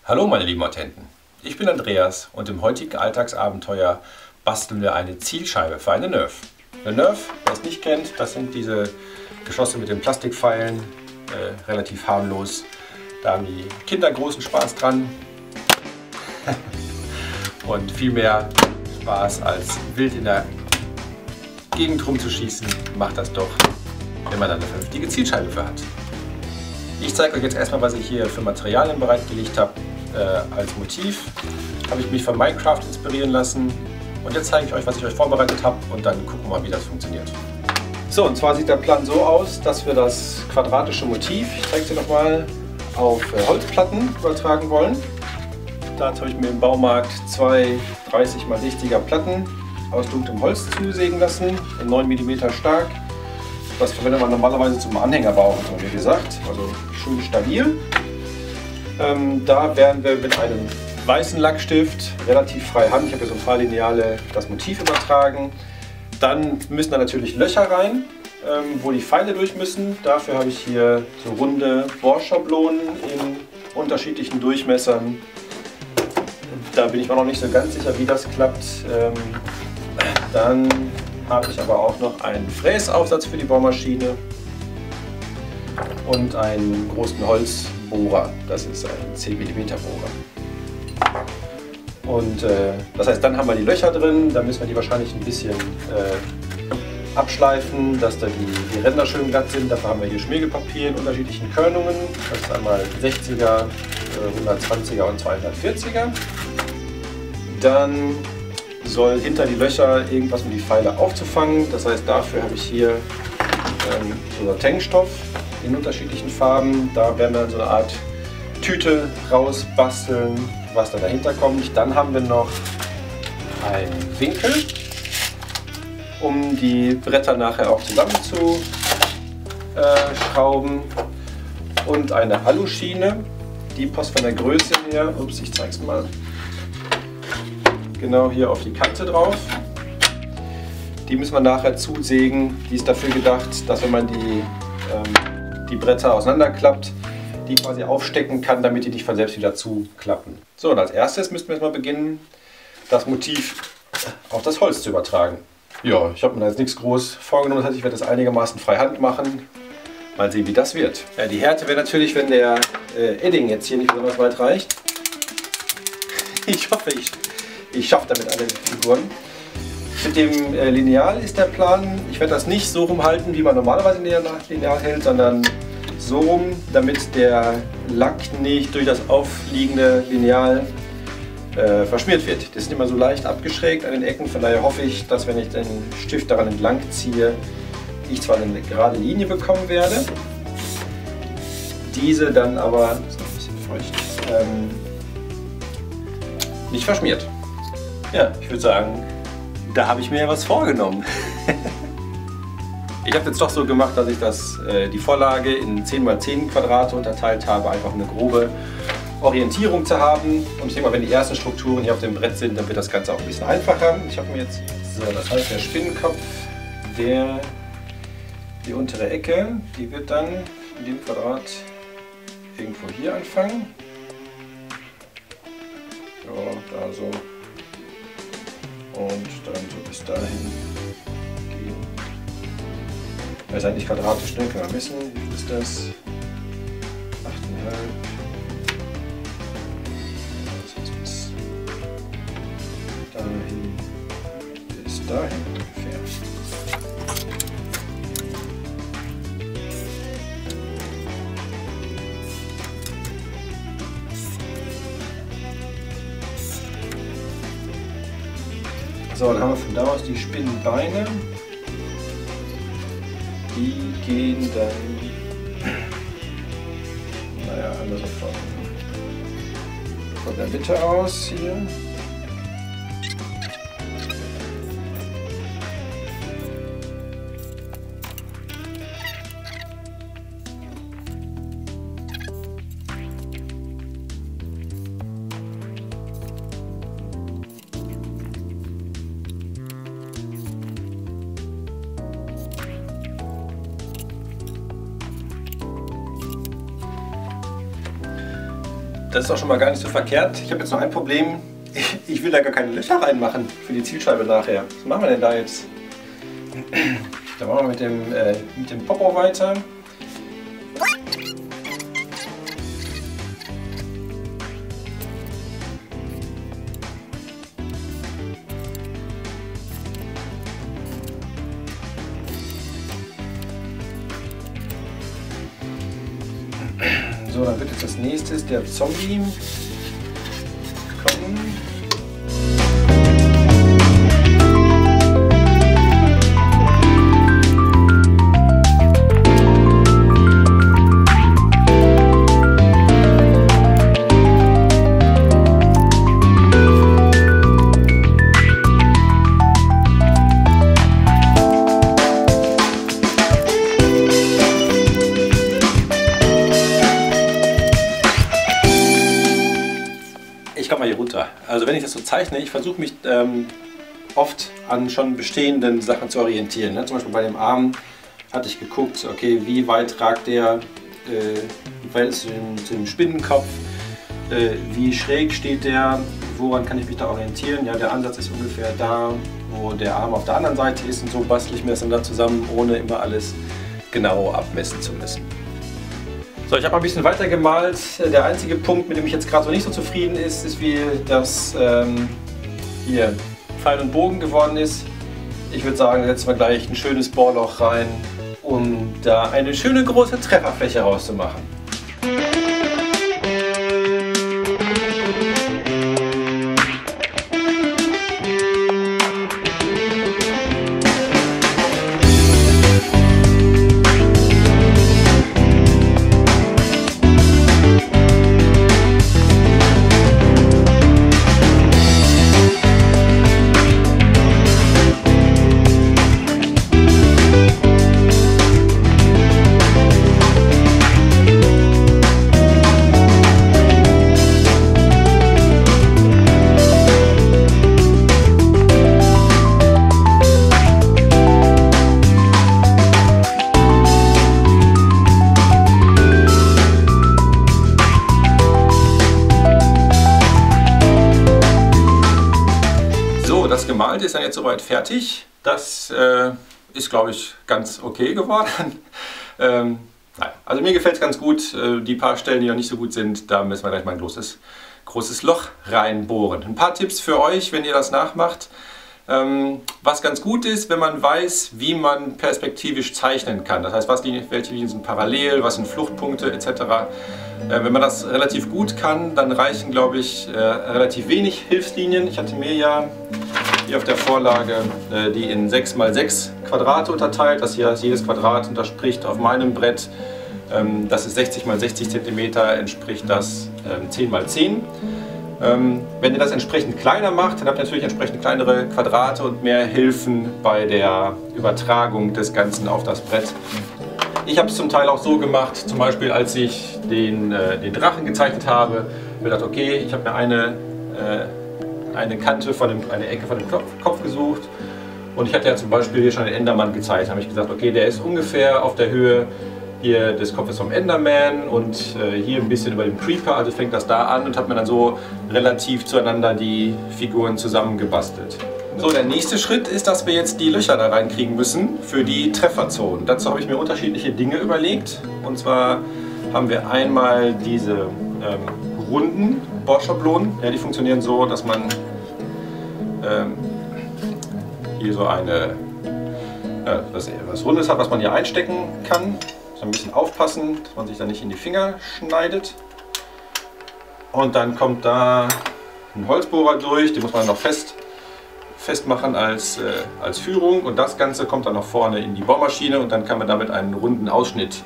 Hallo meine lieben Hortenten, ich bin Andreas und im heutigen Alltagsabenteuer basteln wir eine Zielscheibe für eine Nerf. Eine Nerf, wer es nicht kennt, das sind diese Geschosse mit den Plastikpfeilen, relativ harmlos. Da haben die Kinder großen Spaß dran und viel mehr Spaß als wild in der Gegend rumzuschießen, macht das doch, wenn man dann eine vernünftige Zielscheibe für hat. Ich zeige euch jetzt erstmal, was ich hier für Materialien bereitgelegt habe. Als Motiv habe ich mich von Minecraft inspirieren lassen und jetzt zeige ich euch, was ich euch vorbereitet habe und dann gucken wir mal, wie das funktioniert. So, und zwar sieht der Plan so aus, dass wir das quadratische Motiv, ich zeige es dir nochmal, auf Holzplatten übertragen wollen. Dazu habe ich mir im Baumarkt zwei 30 x 60er Platten aus dunklem Holz zusägen lassen, 9 mm stark. Das verwendet man normalerweise zum Anhängerbau, wie gesagt, also schön stabil. Da werden wir mit einem weißen Lackstift relativ frei Hand, ich habe hier so ein paar Lineale, das Motiv übertragen. Dann müssen da natürlich Löcher rein, wo die Pfeile durch müssen. Dafür habe ich hier so runde Bohrschablonen in unterschiedlichen Durchmessern. Da bin ich mir noch nicht so ganz sicher, wie das klappt. Dann habe ich aber auch noch einen Fräsaufsatz für die Bohrmaschine und einen großen Holzbohrer. Das ist ein 10 mm Bohrer. Und das heißt, dann haben wir die Löcher drin. Da müssen wir die wahrscheinlich ein bisschen abschleifen, dass da die Ränder schön glatt sind. Dafür haben wir hier Schmirgelpapier in unterschiedlichen Körnungen. Das ist einmal 60er, 120er und 240er. Dann soll hinter die Löcher irgendwas, um die Pfeile aufzufangen. Das heißt, dafür habe ich hier so Tankstoff in unterschiedlichen Farben. Da werden wir dann so eine Art Tüte rausbasteln, was da dahinter kommt. Dann haben wir noch einen Winkel, um die Bretter nachher auch zusammenzuschrauben. Und eine Aluschiene, die passt von der Größe her, ups, ich zeige es mal, genau hier auf die Kante drauf. Die müssen wir nachher zusägen. Die ist dafür gedacht, dass wenn man die Bretter auseinanderklappt, die quasi aufstecken kann, damit die nicht von selbst wieder zuklappen. So, und als erstes müssten wir jetzt mal beginnen, das Motiv auf das Holz zu übertragen. Ja, ich habe mir da jetzt nichts groß vorgenommen, das heißt, ich werde das einigermaßen frei Hand machen. Mal sehen, wie das wird. Ja, die Härte wäre natürlich, wenn der Edding jetzt hier nicht besonders weit reicht. Ich hoffe, ich schaffe damit alle Figuren. Mit dem Lineal ist der Plan, ich werde das nicht so rumhalten, wie man normalerweise ein Lineal hält, sondern so rum, damit der Lack nicht durch das aufliegende Lineal verschmiert wird. Das ist immer so leicht abgeschrägt an den Ecken, von daher hoffe ich, dass wenn ich den Stift daran entlang ziehe, ich zwar eine gerade Linie bekommen werde, diese dann aber, ist noch ein bisschen feucht, nicht verschmiert. Ja, ich würde sagen, da habe ich mir ja was vorgenommen. Ich habe jetzt doch so gemacht, dass ich die Vorlage in 10 x 10 Quadrate unterteilt habe, einfach eine grobe Orientierung zu haben. Und ich denke mal, wenn die ersten Strukturen hier auf dem Brett sind, dann wird das Ganze auch ein bisschen einfacher. Ich habe mir jetzt, so, das heißt der Spinnenkopf, die untere Ecke, die wird dann in dem Quadrat irgendwo hier anfangen. Ja, da so. Und dann so bis dahin gehen. Das ist eigentlich quadratisch, ne? Können wir messen. Wie viel ist das? 8,5. Das ist bis dahin. Bis dahin ungefähr. So, dann haben wir von da aus die Spinnenbeine. Die gehen dann, naja, also von der Mitte aus hier. Das ist auch schon mal gar nicht so verkehrt. Ich habe jetzt noch ein Problem. Ich will da gar keine Löcher reinmachen für die Zielscheibe nachher. Was machen wir denn da jetzt? Da machen wir mit dem Popo weiter. So, dann wird jetzt das nächste der Zombie kommen. Ich komme mal hier runter. Also wenn ich das so zeichne, ich versuche mich oft an schon bestehenden Sachen zu orientieren. Ne? Zum Beispiel bei dem Arm hatte ich geguckt, okay, wie weit ragt der zu dem Spinnenkopf, wie schräg steht der, woran kann ich mich da orientieren. Ja, der Ansatz ist ungefähr da, wo der Arm auf der anderen Seite ist und so bastle ich mir das dann da zusammen, ohne immer alles genau abmessen zu müssen. So, ich habe ein bisschen weiter gemalt. Der einzige Punkt, mit dem ich jetzt gerade so nicht so zufrieden ist wie das hier Pfeil und Bogen geworden ist. Ich würde sagen, setzen wir gleich ein schönes Bohrloch rein, um da eine schöne große Trefferfläche rauszumachen. Das Gemalte ist dann jetzt soweit fertig. Das ist, glaube ich, ganz okay geworden. Also mir gefällt es ganz gut. Die paar Stellen, die noch nicht so gut sind, da müssen wir gleich mal ein großes Loch reinbohren. Ein paar Tipps für euch, wenn ihr das nachmacht. Was ganz gut ist, wenn man weiß, wie man perspektivisch zeichnen kann. Das heißt, welche Linien sind parallel, was sind Fluchtpunkte etc. Wenn man das relativ gut kann, dann reichen, glaube ich, relativ wenig Hilfslinien. Ich hatte mir ja hier auf der Vorlage die in 6×6 Quadrate unterteilt. Das hier, jedes Quadrat unterspricht auf meinem Brett, das ist 60×60 cm, entspricht das 10×10. Wenn ihr das entsprechend kleiner macht, dann habt ihr natürlich entsprechend kleinere Quadrate und mehr Hilfen bei der Übertragung des Ganzen auf das Brett. Ich habe es zum Teil auch so gemacht, zum Beispiel als ich den Drachen gezeichnet habe, ich mir gedacht, okay, ich habe mir eine Kante eine Ecke von dem Kopf gesucht und ich hatte ja zum Beispiel hier schon den Enderman gezeichnet. Da habe ich gesagt, okay, der ist ungefähr auf der Höhe hier des Kopfes vom Enderman und hier ein bisschen über dem Creeper, also fängt das da an und habe mir dann so relativ zueinander die Figuren zusammengebastelt. So, der nächste Schritt ist, dass wir jetzt die Löcher da reinkriegen müssen für die Trefferzonen. Dazu habe ich mir unterschiedliche Dinge überlegt. Und zwar haben wir einmal diese runden Bohrschablonen. Ja, die funktionieren so, dass man hier so was Rundes hat, was man hier einstecken kann. So ein bisschen aufpassen, dass man sich da nicht in die Finger schneidet. Und dann kommt da ein Holzbohrer durch, den muss man noch festmachen als Führung, und das Ganze kommt dann noch vorne in die Bohrmaschine und dann kann man damit einen runden Ausschnitt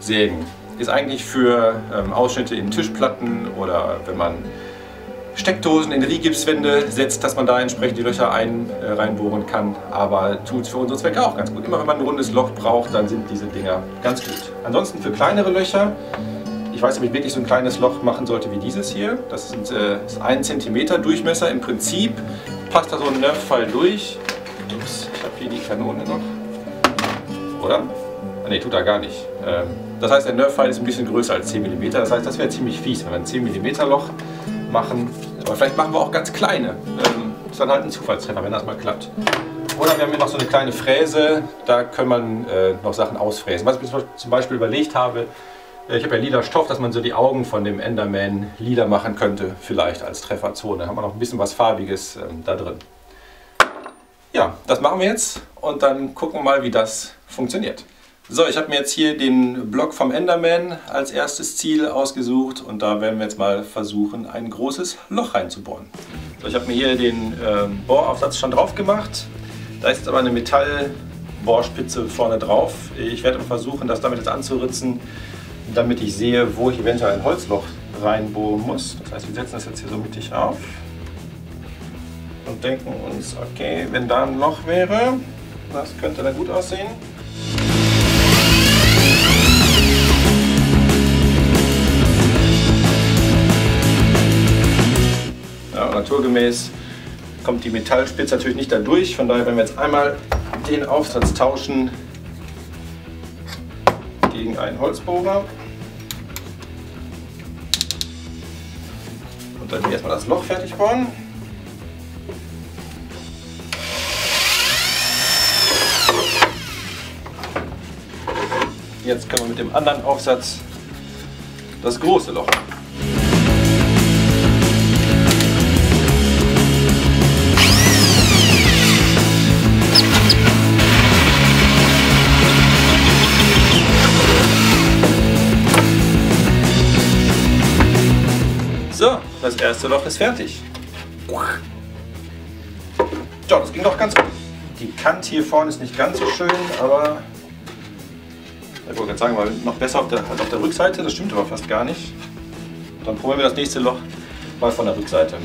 sägen. Ist eigentlich für Ausschnitte in Tischplatten oder wenn man Steckdosen in Rigipswände setzt, dass man da entsprechend die Löcher reinbohren kann, aber tut es für unsere Zwecke auch ganz gut. Immer wenn man ein rundes Loch braucht, dann sind diese Dinger ganz gut. Ansonsten für kleinere Löcher, ich weiß nicht, ob ich wirklich so ein kleines Loch machen sollte wie dieses hier. Das ist 1 cm Durchmesser im Prinzip. Passt da so ein Nerf-Fall durch. Ups, ich habe hier die Kanone noch. Oder? Ne, tut er gar nicht. Das heißt, der Nerf-Pfeil ist ein bisschen größer als 10 mm. Das heißt, das wäre ziemlich fies, wenn wir ein 10 mm Loch machen. Aber vielleicht machen wir auch ganz kleine. Das ist dann halt ein Zufallstreffer, wenn das mal klappt. Oder wir haben hier noch so eine kleine Fräse, da kann man noch Sachen ausfräsen. Was ich mir zum Beispiel überlegt habe, ich habe ja lila Stoff, dass man so die Augen von dem Enderman lila machen könnte, vielleicht als Trefferzone. Da haben wir noch ein bisschen was Farbiges da drin. Ja, das machen wir jetzt und dann gucken wir mal, wie das funktioniert. So, ich habe mir jetzt hier den Block vom Enderman als erstes Ziel ausgesucht und da werden wir jetzt mal versuchen, ein großes Loch reinzubohren. So, ich habe mir hier den Bohraufsatz schon drauf gemacht. Da ist jetzt aber eine Metallbohrspitze vorne drauf. Ich werde versuchen, das damit jetzt anzuritzen, damit ich sehe, wo ich eventuell ein Holzloch reinbohren muss. Das heißt, wir setzen das jetzt hier so mittig auf und denken uns, okay, wenn da ein Loch wäre, das könnte dann gut aussehen. Ja, naturgemäß kommt die Metallspitze natürlich nicht da durch, von daher werden wir jetzt einmal den Aufsatz tauschen gegen einen Holzbohrer. Und dann erstmal das Loch fertig bohren. Jetzt können wir mit dem anderen Aufsatz das große Loch. So, das erste Loch ist fertig. Ja, das ging doch ganz gut. Die Kante hier vorne ist nicht ganz so schön, aber ich wollte gerade sagen, war noch besser auf der Rückseite, das stimmt aber fast gar nicht. Dann probieren wir das nächste Loch mal von der Rückseite.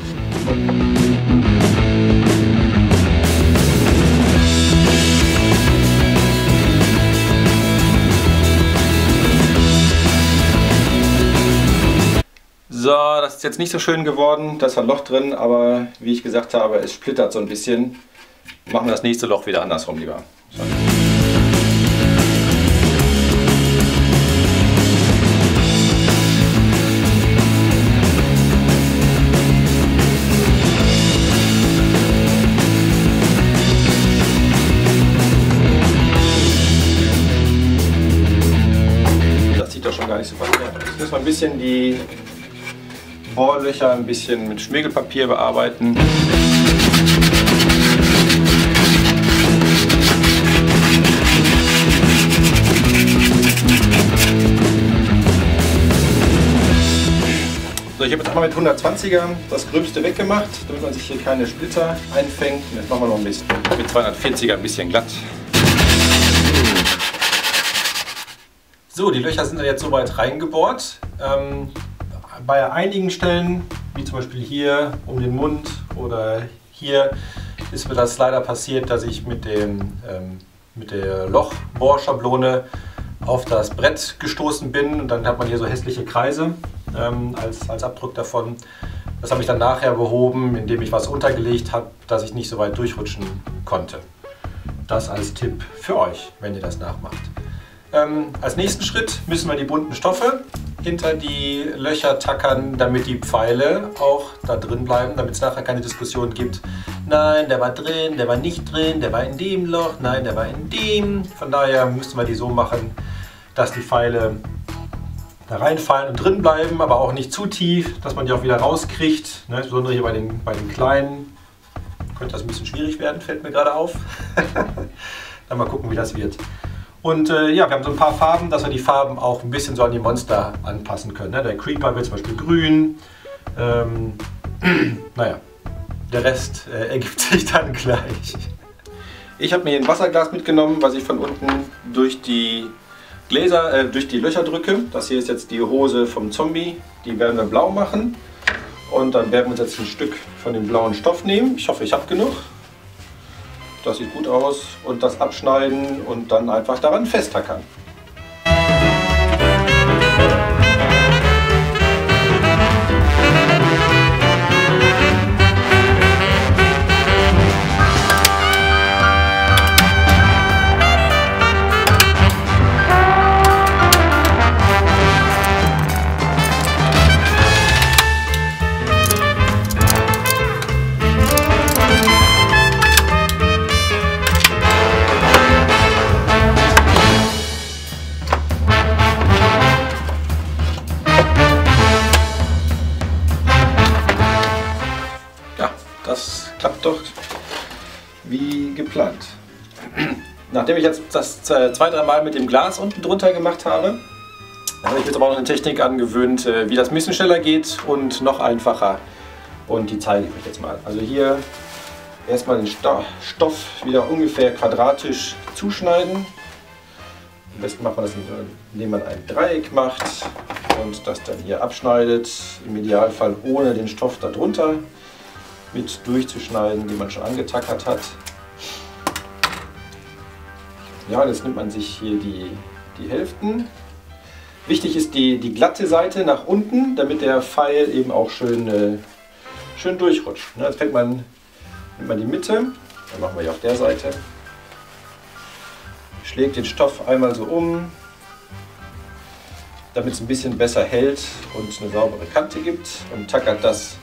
So, das ist jetzt nicht so schön geworden, da ist ein Loch drin, aber wie ich gesagt habe, es splittert so ein bisschen. Machen wir das nächste Loch wieder andersrum lieber. So. Das sieht doch schon gar nicht so verkehrt aus. Jetzt müssen wir ein bisschen die Bohrlöcher ein bisschen mit Schmirgelpapier bearbeiten. So, ich habe jetzt einmal mit 120er das Gröbste weggemacht, damit man sich hier keine Splitter einfängt. Und jetzt machen wir noch ein bisschen mit 240er ein bisschen glatt. So, die Löcher sind dann jetzt soweit reingebohrt. Bei einigen Stellen, wie zum Beispiel hier um den Mund oder hier, ist mir das leider passiert, dass ich mit der Lochbohrschablone auf das Brett gestoßen bin und dann hat man hier so hässliche Kreise als Abdruck davon. Das habe ich dann nachher behoben, indem ich was untergelegt habe, dass ich nicht so weit durchrutschen konnte. Das als Tipp für euch, wenn ihr das nachmacht. Als nächsten Schritt müssen wir die bunten Stoffe hinter die Löcher tackern, damit die Pfeile auch da drin bleiben, damit es nachher keine Diskussion gibt. Nein, der war drin, der war nicht drin, der war in dem Loch, nein, der war in dem. Von daher müssen wir die so machen, dass die Pfeile da reinfallen und drin bleiben, aber auch nicht zu tief, dass man die auch wieder rauskriegt. Ne, insbesondere hier bei den kleinen könnte das ein bisschen schwierig werden, fällt mir gerade auf. Dann mal gucken, wie das wird. Und ja, wir haben so ein paar Farben, dass wir die Farben auch ein bisschen so an die Monster anpassen können. Ne? Der Creeper wird zum Beispiel grün. Naja, der Rest ergibt sich dann gleich. Ich habe mir hier ein Wasserglas mitgenommen, was ich von unten durch die Gläser, durch die Löcher drücke. Das hier ist jetzt die Hose vom Zombie. Die werden wir blau machen. Und dann werden wir uns jetzt ein Stück von dem blauen Stoff nehmen. Ich hoffe, ich habe genug. Das sieht gut aus. Und das abschneiden und dann einfach daran festtackern. das klappt doch wie geplant. Nachdem ich jetzt das 2-3 Mal mit dem Glas unten drunter gemacht habe, habe ich jetzt aber auch noch eine Technik angewöhnt, wie das ein bisschen schneller geht und noch einfacher. Und die zeige ich euch jetzt mal. Also hier erstmal den Stoff wieder ungefähr quadratisch zuschneiden. Am besten macht man das, indem man ein Dreieck macht und das dann hier abschneidet. Im Idealfall ohne den Stoff darunter mit durchzuschneiden, den man schon angetackert hat. Ja, jetzt nimmt man sich hier die Hälften. Wichtig ist die glatte Seite nach unten, damit der Pfeil eben auch schön durchrutscht. Jetzt nimmt man die Mitte, dann machen wir hier auf der Seite. Schlägt den Stoff einmal so um, damit es ein bisschen besser hält und eine saubere Kante gibt, und tackert das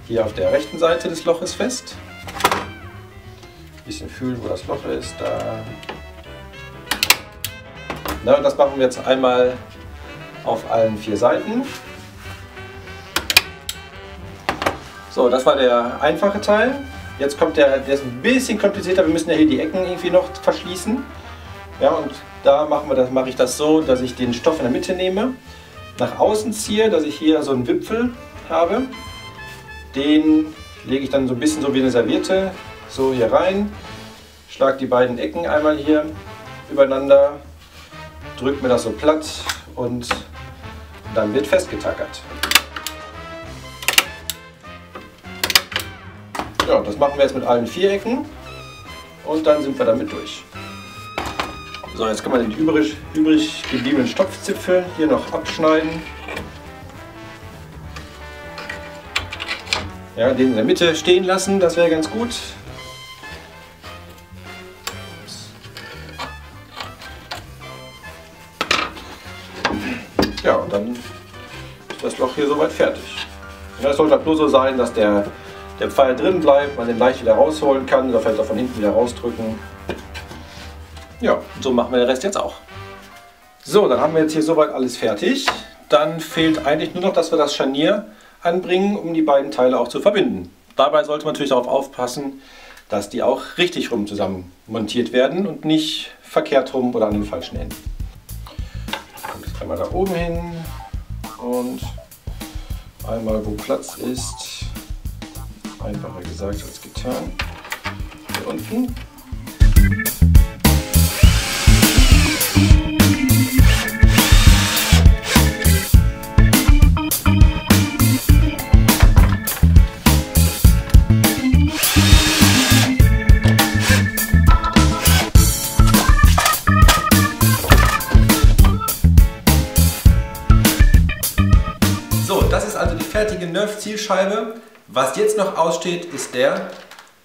hier auf der rechten Seite des Loches fest. Ein bisschen fühlen, wo das Loch ist. Da. Na, und das machen wir jetzt einmal auf allen 4 Seiten. So, das war der einfache Teil. Jetzt kommt der ist ein bisschen komplizierter. Wir müssen ja hier die Ecken irgendwie noch verschließen. Ja, und da mache ich das so, dass ich den Stoff in der Mitte nehme, nach außen ziehe, dass ich hier so einen Wipfel habe. Den lege ich dann so ein bisschen so wie eine Serviette so hier rein, schlage die beiden Ecken einmal hier übereinander, drücke mir das so platt und dann wird festgetackert. Ja, das machen wir jetzt mit allen 4 Ecken und dann sind wir damit durch. So, jetzt kann man den übrig gebliebenen Stopfzipfel hier noch abschneiden. Ja, den in der Mitte stehen lassen, das wäre ganz gut. Ja, und dann ist das Loch hier soweit fertig. Ja, es sollte halt nur so sein, dass der Pfeil drin bleibt, man den leicht wieder rausholen kann oder vielleicht auch von hinten wieder rausdrücken. Ja, und so machen wir den Rest jetzt auch. So, dann haben wir jetzt hier soweit alles fertig. Dann fehlt eigentlich nur noch, dass wir das Scharnier anbringen, um die beiden Teile auch zu verbinden. Dabei sollte man natürlich darauf aufpassen, dass die auch richtig rum zusammen montiert werden und nicht verkehrt rum oder an den falschen Enden. Jetzt einmal da oben hin und einmal wo Platz ist. Einfacher gesagt als getan. Hier unten. Das ist also die fertige Nerf-Zielscheibe. Was jetzt noch aussteht, ist der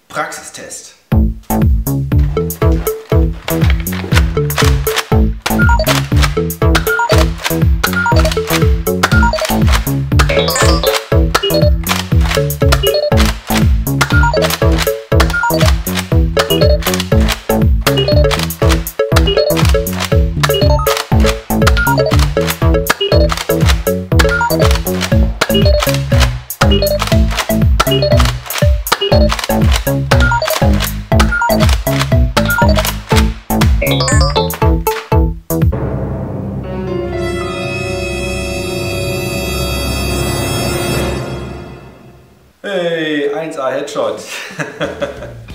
Praxistest. Hey, 1A Headshot.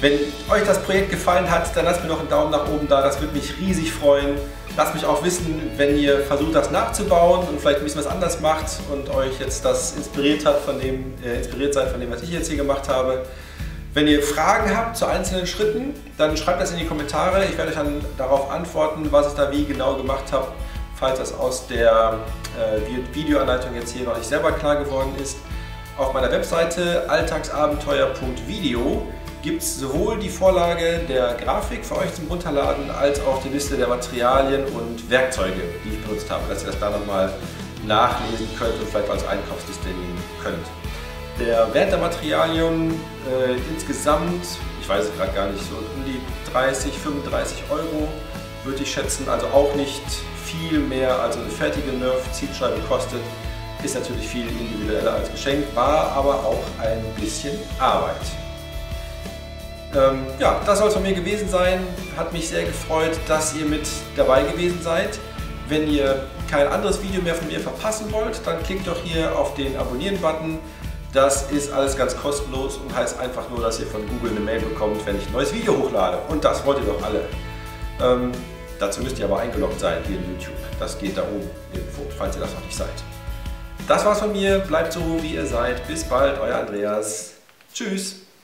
Wenn euch das Projekt gefallen hat, dann lasst mir noch einen Daumen nach oben da, das würde mich riesig freuen. Lasst mich auch wissen, wenn ihr versucht, das nachzubauen und vielleicht ein bisschen was anders macht und euch jetzt das inspiriert seid von dem, was ich jetzt hier gemacht habe. Wenn ihr Fragen habt zu einzelnen Schritten, dann schreibt das in die Kommentare. Ich werde euch dann darauf antworten, was ich da wie genau gemacht habe, falls das aus der Videoanleitung jetzt hier noch nicht selber klar geworden ist. Auf meiner Webseite alltagsabenteuer.video gibt es sowohl die Vorlage der Grafik für euch zum Runterladen, als auch die Liste der Materialien und Werkzeuge, die ich benutzt habe, dass ihr das da nochmal nachlesen könnt und vielleicht als Einkaufsliste nehmen könnt. Der Wert der Materialien insgesamt, ich weiß es gerade gar nicht, so um die 30, 35 Euro würde ich schätzen, also auch nicht viel mehr als eine fertige Nerf-Zielscheibe kostet. Ist natürlich viel individueller als Geschenk, war aber auch ein bisschen Arbeit. Ja, das soll es von mir gewesen sein. Hat mich sehr gefreut, dass ihr mit dabei gewesen seid. Wenn ihr kein anderes Video mehr von mir verpassen wollt, dann klickt doch hier auf den Abonnieren-Button. Das ist alles ganz kostenlos und heißt einfach nur, dass ihr von Google eine Mail bekommt, wenn ich ein neues Video hochlade. Und das wollt ihr doch alle. Dazu müsst ihr aber eingeloggt sein hier in YouTube. Das geht da oben irgendwo, falls ihr das noch nicht seid. Das war's von mir. Bleibt so, wie ihr seid. Bis bald, euer Andreas. Tschüss.